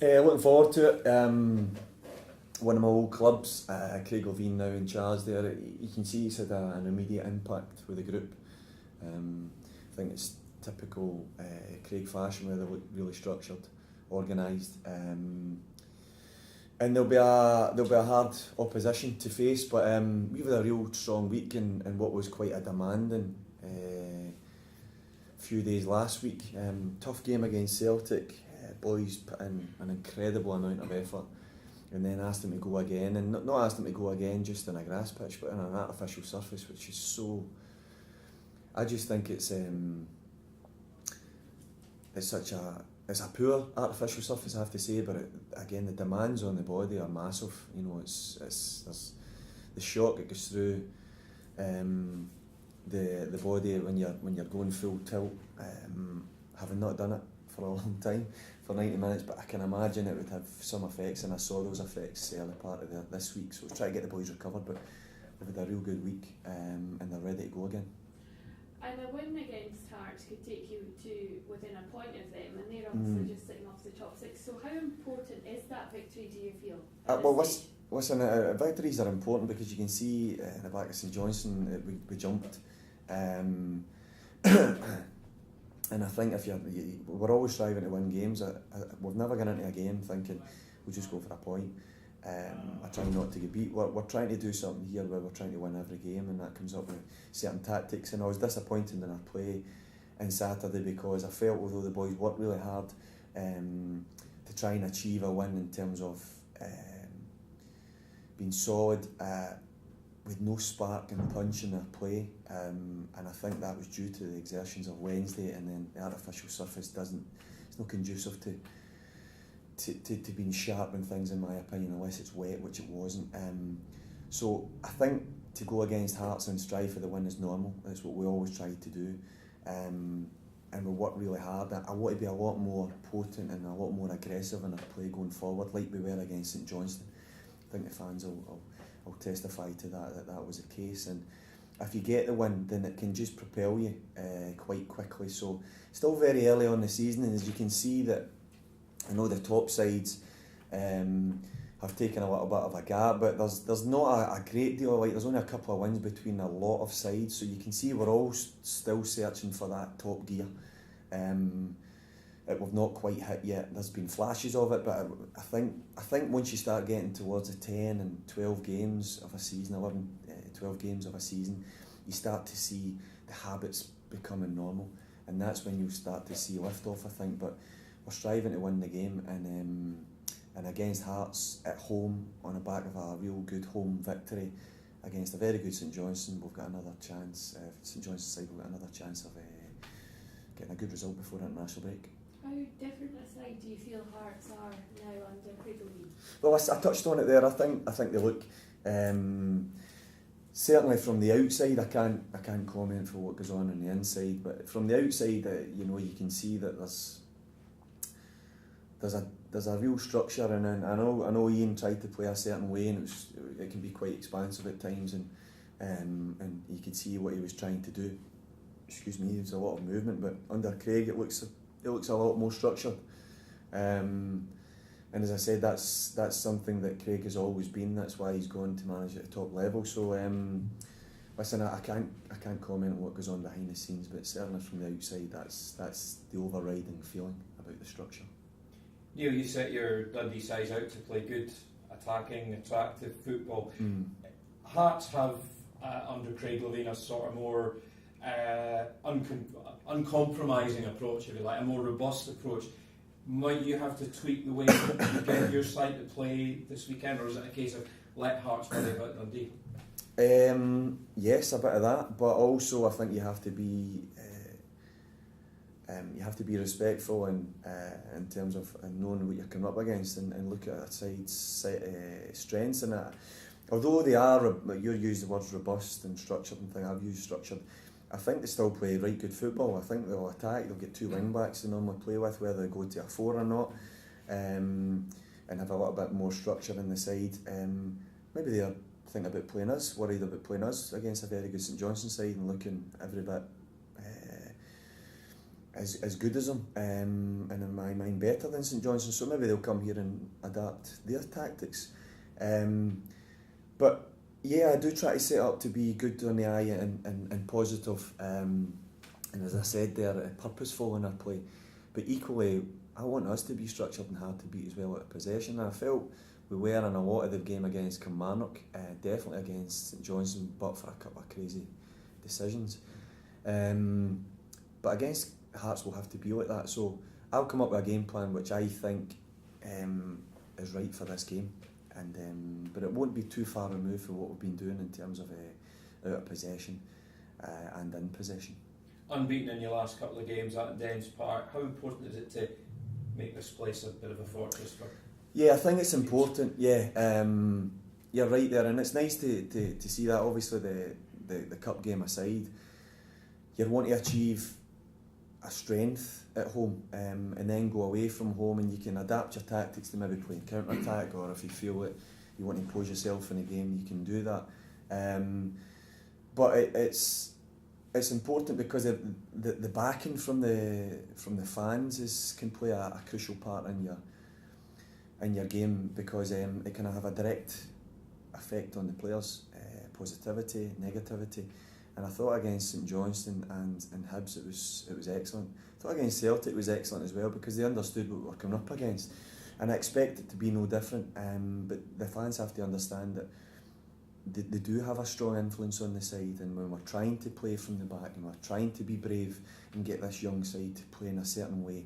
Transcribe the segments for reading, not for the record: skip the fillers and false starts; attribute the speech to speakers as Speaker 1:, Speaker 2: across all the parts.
Speaker 1: Looking forward to it. One of my old clubs, Craig Levine now in charge there, you can see he's had an immediate impact with the group. I think it's typical Craig fashion where they look really structured, organised, and there'll be a hard opposition to face, but we've had a real strong week in what was quite a demanding few days last week. Tough game against Celtic, boys put in an incredible amount of effort, and then asked them to go again, and not asked them to go again just on a grass pitch, but on an artificial surface, which is so. I just think it's a poor artificial surface, I have to say, but again the demands on the body are massive. You know, it's there's the shock that goes through the body when you're going full tilt. Having not done it for a long time, for 90 minutes, but I can imagine it would have some effects, and I saw those effects early part of this week. So we'll try to get the boys recovered, but they've had a real good week, and they're ready to go again.
Speaker 2: And a win against Hearts could take you to within a point of them, and they're obviously just sitting off the top six. So how important is that victory, do you feel?
Speaker 1: Listen, victories are important because you can see in the back of St Johnstone we jumped. And I think we're always striving to win games. We've never gone into a game thinking we'll just go for a point. I try not to get beat. We're trying to do something here where we're trying to win every game, and that comes up with certain tactics. And I was disappointed in our play on Saturday because I felt although the boys worked really hard to try and achieve a win in terms of being solid, with no spark and punch in their play, and I think that was due to the exertions of Wednesday, and then the artificial surface it's not conducive to being sharp in things, in my opinion, unless it's wet, which it wasn't. So I think to go against Hearts and strive for the win is normal. That's what we always try to do, and we work really hard. I want to be a lot more potent and a lot more aggressive in our play going forward, like we were against St Johnstone. I think the fans will testify to that was the case, and if you get the win then it can just propel you quite quickly. So still very early on the season, and as you can see that I know the top sides have taken a little bit of a gap, but there's not a great deal, there's only a couple of wins between a lot of sides, so you can see we're all still searching for that top gear. We've not quite hit yet. There's been flashes of it, but I think once you start getting towards the 10 and 12 games of a season, 12 games of a season, you start to see the habits becoming normal, and that's when you'll start to see lift-off, I think. But we're striving to win the game, and against Hearts at home, on the back of a real good home victory against a very good St Johnstone, we've got another chance. St Johnstone side will get another chance of getting a good result before the international break.
Speaker 2: How different a side do you feel Hearts are now under Craig Levine?
Speaker 1: Well, I touched on it there. I think they look certainly from the outside. I can't comment for what goes on the inside, but from the outside, you can see that there's a real structure, and I know Ian tried to play a certain way, and it can be quite expansive at times, and you can see what he was trying to do. Excuse me, there's a lot of movement, but under Craig it looks a lot more structured, and as I said, that's something that Craig has always been. That's why he's gone to manage at the top level. So listen, I can't comment on what goes on behind the scenes, but certainly from the outside, that's the overriding feeling about the structure.
Speaker 3: Neil, you set your Dundee sides out to play good, attacking, attractive football. Hearts have under Craig Levine a sort of more uncompromising approach, if you like, a more robust approach. Might you have to tweak the way you get your side to play this weekend, or is it a case of let Hearts play about Dundee?
Speaker 1: Yes, a bit of that, but also I think you have to be respectful in terms of knowing what you're coming up against, and look at a side's strengths. And although they are, you use the words robust and structured and thing, I've used structured. I think they still play right good football. I think they'll attack. They'll get two wing backs they normally play with, whether they go to a 4 or not, and have a little bit more structure in the side. Maybe they're thinking about playing us, worried about playing us against a very good St Johnstone side, and looking every bit as good as them, and in my mind better than St Johnstone, so maybe they'll come here and adapt their tactics. But yeah, I do try to set up to be good on the eye and positive, and as I said there, purposeful in our play. But equally, I want us to be structured and hard to beat as well at possession. And I felt we were in a lot of the game against Kilmarnock, definitely against St Johnstone, but for a couple of crazy decisions. But against Hearts will have to be like that. So I'll come up with a game plan which I think is right for this game, and but it won't be too far removed from what we've been doing in terms of out of possession and in possession.
Speaker 3: Unbeaten in your last couple of games at Dens Park, how important is it to make this place a bit of a fortress for?
Speaker 1: Yeah, I think it's important. Yeah, you're right there, and it's nice to see that. Obviously, the cup game aside, you want to achieve a strength at home, and then go away from home, and you can adapt your tactics to maybe play counter attack, or if you feel that you want to impose yourself in a game, you can do that. But it's important because the backing from the fans can play a crucial part in your game, because it can have a direct effect on the players, positivity, negativity. And I thought against St Johnstone and Hibs it was excellent. I thought against Celtic it was excellent as well, because they understood what we were coming up against, and I expect it to be no different. But the fans have to understand that they do have a strong influence on the side, and when we're trying to play from the back and we're trying to be brave and get this young side to play in a certain way,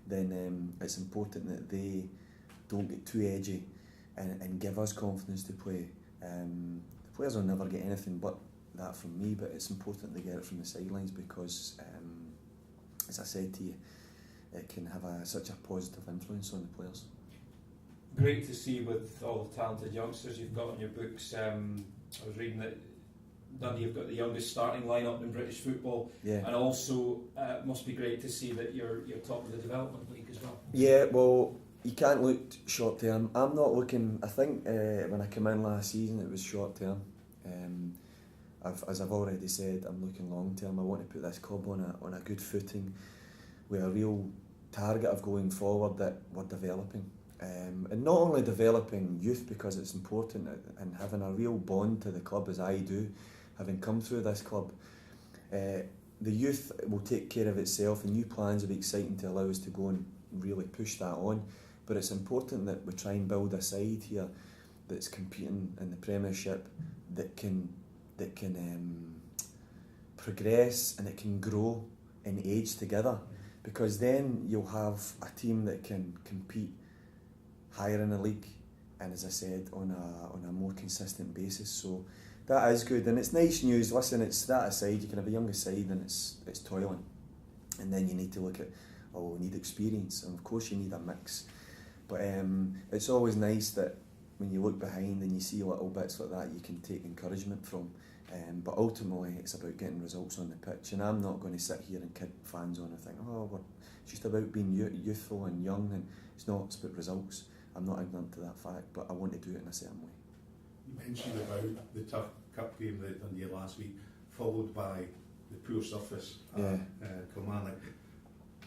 Speaker 1: then it's important that they don't get too edgy and give us confidence to play. The players will never get anything but that from me, but it's important they get it from the sidelines, because as I said to you, it can have such a positive influence on the players.
Speaker 3: Great to see with all the talented youngsters you've got on your books. I was reading that Dundee have got the youngest starting lineup in British football,
Speaker 1: Yeah.
Speaker 3: and also it must be great to see that you're top of the development league as well.
Speaker 1: Yeah, well, you can't look short term. I'm not looking. I think when I came in last season, it was short term. As I've already said, I'm looking long term. I want to put this club on a good footing, with a real target of going forward that we're developing. And not only developing youth, because it's important, and having a real bond to the club as I do, having come through this club. The youth will take care of itself, and new plans will be exciting to allow us to go and really push that on. But it's important that we try and build a side here that's competing in the Premiership, that can progress and it can grow and age together, because then you'll have a team that can compete higher in the league, and as I said, on a more consistent basis. So that is good, and it's nice news. Listen, it's that aside, you can have a younger side and it's toiling, and then you need to look at, we need experience, and of course you need a mix. But it's always nice that when you look behind and you see little bits like that, you can take encouragement from. But ultimately, it's about getting results on the pitch, and I'm not going to sit here and kid fans on and think, it's just about being youthful and young, and it's not. It's about results. I'm not ignorant to that fact, but I want to do it in a certain way.
Speaker 4: You mentioned about the tough cup game that Dundee last week, followed by the poor surface at Kilmarnock.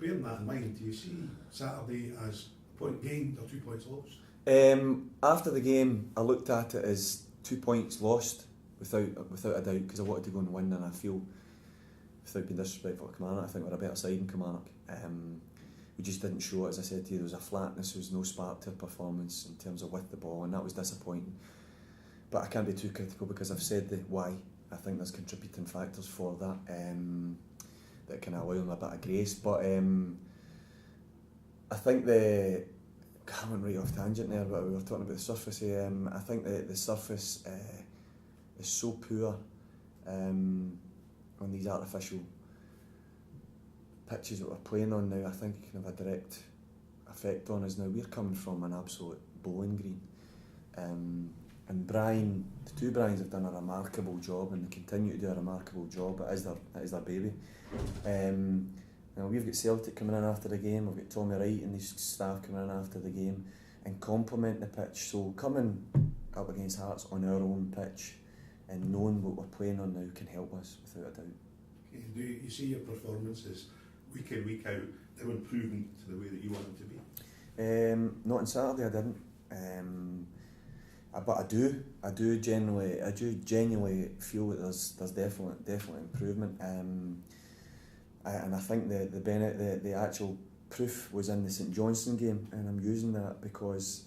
Speaker 4: Bearing that in mind, do you see Saturday as a point gained or 2 points lost?
Speaker 1: After the game, I looked at it as 2 points lost, without a doubt, because I wanted to go and win, and I feel, without being disrespectful to Kilmarnock, I think we're a better side in Kilmarnock. We just didn't show it. As I said to you, there was a flatness, there was no spark to our performance in terms of with the ball, and that was disappointing. But I can't be too critical, because I've said the why. I think there's contributing factors for that that can allow them a bit of grace. But I think I went right off tangent there, but we were talking about the surface. I think the surface is so poor on these artificial pitches that we're playing on now. I think it can have a direct effect on us now. We're coming from an absolute bowling green, and Brian, the two Brians have done a remarkable job, and they continue to do a remarkable job. It is their baby. Now we've got Celtic coming in after the game, we've got Tommy Wright and his staff coming in after the game and complement the pitch. So coming up against Hearts on our own pitch and knowing what we're playing on now can help us without a doubt.
Speaker 4: Okay, do you see your performances week in, week out, no improvement to the way that you want it to be?
Speaker 1: Not on Saturday, I didn't. But I do genuinely feel that there's definitely improvement. And I think the actual proof was in the St Johnstone game, and I'm using that because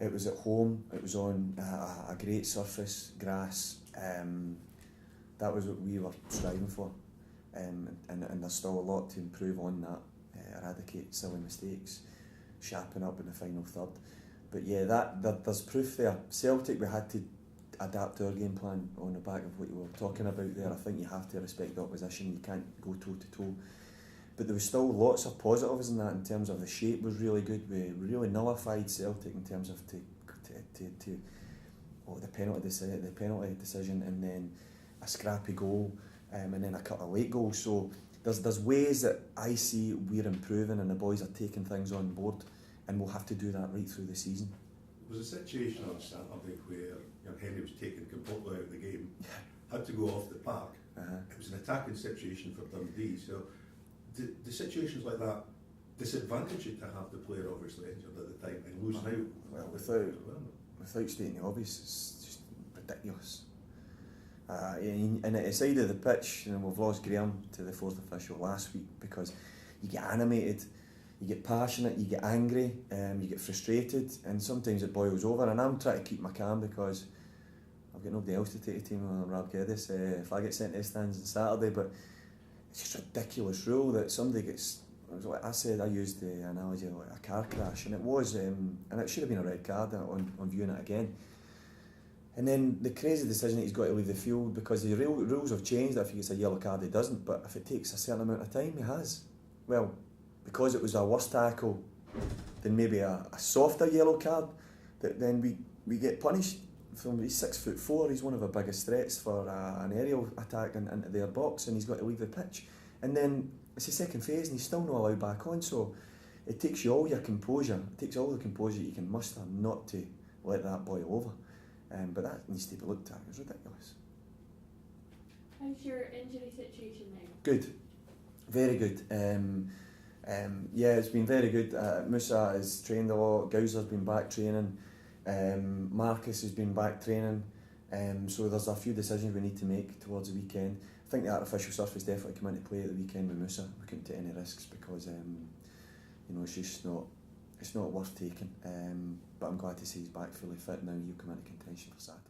Speaker 1: it was at home. It was on a great surface, grass. That was what we were striving for, and there's still a lot to improve on that. Eradicate silly mistakes, sharpen up in the final third. But yeah, there's proof there. Celtic, we had to adapt our game plan on the back of what you were talking about there. I think you have to respect the opposition. You can't go toe to toe. But there was still lots of positives in that. In terms of the shape was really good. We really nullified Celtic in terms of the penalty decision, and then a scrappy goal, and then a couple of late goals. So there's ways that I see we're improving, and the boys are taking things on board, and we'll have to do that right through the season.
Speaker 4: There was a situation on Saturday where young Henry was taken completely out of the game, had to go off the park. It was an attacking situation for Dundee. So the situations like that disadvantage it to have the player obviously injured at the time and losing out.
Speaker 1: Well, without stating the obvious, it's just ridiculous. And at the side of the pitch, we've lost Graham to the fourth official last week because you get animated, you get passionate, you get angry, you get frustrated, and sometimes it boils over. And I'm trying to keep my calm because I've got nobody else to take the team on Rob Geddes if I get sent to the stands on Saturday. But it's just a ridiculous rule that somebody gets. Like I said, I used the analogy of like a car crash, and it was, and it should have been a red card on viewing it again. And then the crazy decision that he's got to leave the field because the rules have changed. If he gets a yellow card, he doesn't. But if it takes a certain amount of time, he has. Well, because it was a worse tackle than maybe a softer yellow card, then we get punished. He's 6'4", he's one of the biggest threats for an aerial attack into their box, and he's got to leave the pitch. And then it's the second phase, and he's still not allowed back on. So it takes you all your composure. It takes all the composure you can muster not to let that boil over. But that needs to be looked at. It's ridiculous.
Speaker 2: How's your injury situation now?
Speaker 1: Good, very good. Yeah, it's been very good. Musa has trained a lot. Gowser's been back training. Marcus has been back training. So there's a few decisions we need to make towards the weekend. I think the artificial surface definitely come into play at the weekend with Musa. We couldn't take any risks because it's just not worth taking. But I'm glad to see he's back fully fit now. He'll come into contention for Saturday.